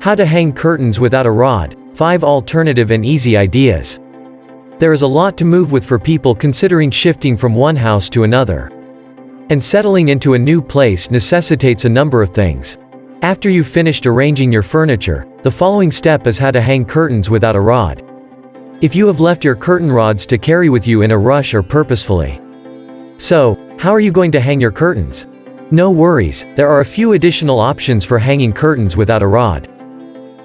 How to hang curtains without a rod, 5 alternative and easy ideas. There is a lot to move with for people considering shifting from one house to another. And settling into a new place necessitates a number of things. After you've finished arranging your furniture, the following step is how to hang curtains without a rod. If you have left your curtain rods to carry with you in a rush or purposefully. So, how are you going to hang your curtains? No worries, there are a few additional options for hanging curtains without a rod.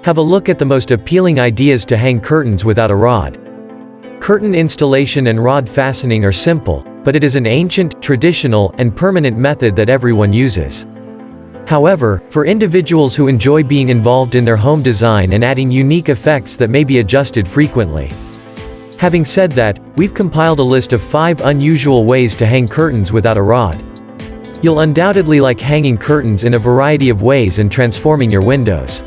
Have a look at the most appealing ideas to hang curtains without a rod. Curtain installation and rod fastening are simple, but it is an ancient, traditional, and permanent method that everyone uses. However, for individuals who enjoy being involved in their home design and adding unique effects that may be adjusted frequently. Having said that, we've compiled a list of 5 unusual ways to hang curtains without a rod. You'll undoubtedly like hanging curtains in a variety of ways and transforming your windows.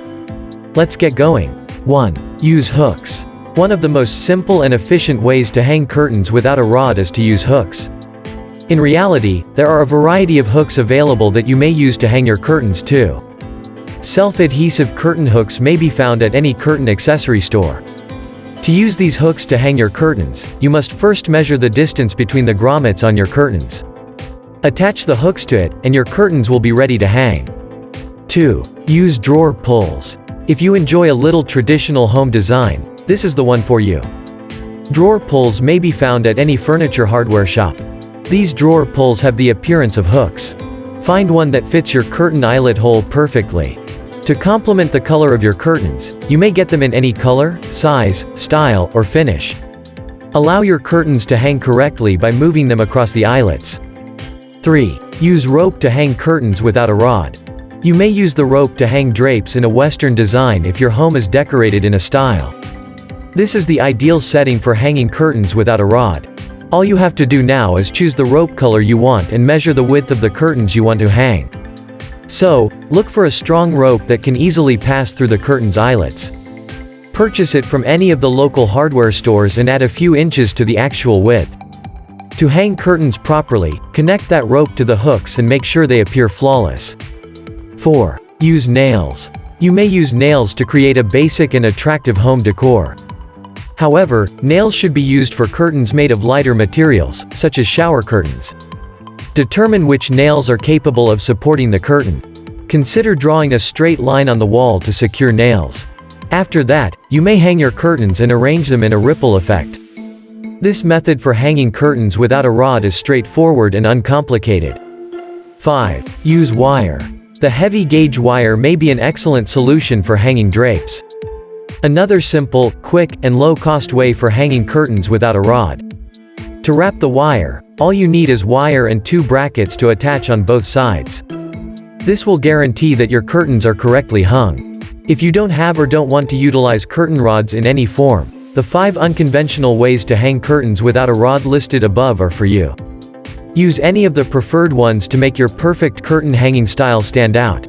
Let's get going. 1. Use hooks. One of the most simple and efficient ways to hang curtains without a rod is to use hooks. In reality, there are a variety of hooks available that you may use to hang your curtains too. Self-adhesive curtain hooks may be found at any curtain accessory store. To use these hooks to hang your curtains, you must first measure the distance between the grommets on your curtains. Attach the hooks to it, and your curtains will be ready to hang. 2. Use drawer pulls. If you enjoy a little traditional home design, this is the one for you. Drawer pulls may be found at any furniture hardware shop. These drawer pulls have the appearance of hooks. Find one that fits your curtain eyelet hole perfectly. To complement the color of your curtains, you may get them in any color, size, style, or finish. Allow your curtains to hang correctly by moving them across the eyelets. 3. Use rope to hang curtains without a rod. You may use the rope to hang drapes in a Western design if your home is decorated in a style. This is the ideal setting for hanging curtains without a rod. All you have to do now is choose the rope color you want and measure the width of the curtains you want to hang. So, look for a strong rope that can easily pass through the curtain's eyelets. Purchase it from any of the local hardware stores and add a few inches to the actual width. To hang curtains properly, connect that rope to the hooks and make sure they appear flawless. 4. Use nails. You may use nails to create a basic and attractive home decor. However, nails should be used for curtains made of lighter materials, such as shower curtains. Determine which nails are capable of supporting the curtain. Consider drawing a straight line on the wall to secure nails. After that, you may hang your curtains and arrange them in a ripple effect. This method for hanging curtains without a rod is straightforward and uncomplicated. 5. Use wire. The heavy gauge wire may be an excellent solution for hanging drapes. Another simple, quick, and low-cost way for hanging curtains without a rod. To wrap the wire, all you need is wire and 2 brackets to attach on both sides. This will guarantee that your curtains are correctly hung. If you don't have or don't want to utilize curtain rods in any form, the 5 unconventional ways to hang curtains without a rod listed above are for you. Use any of the preferred ones to make your perfect curtain hanging style stand out.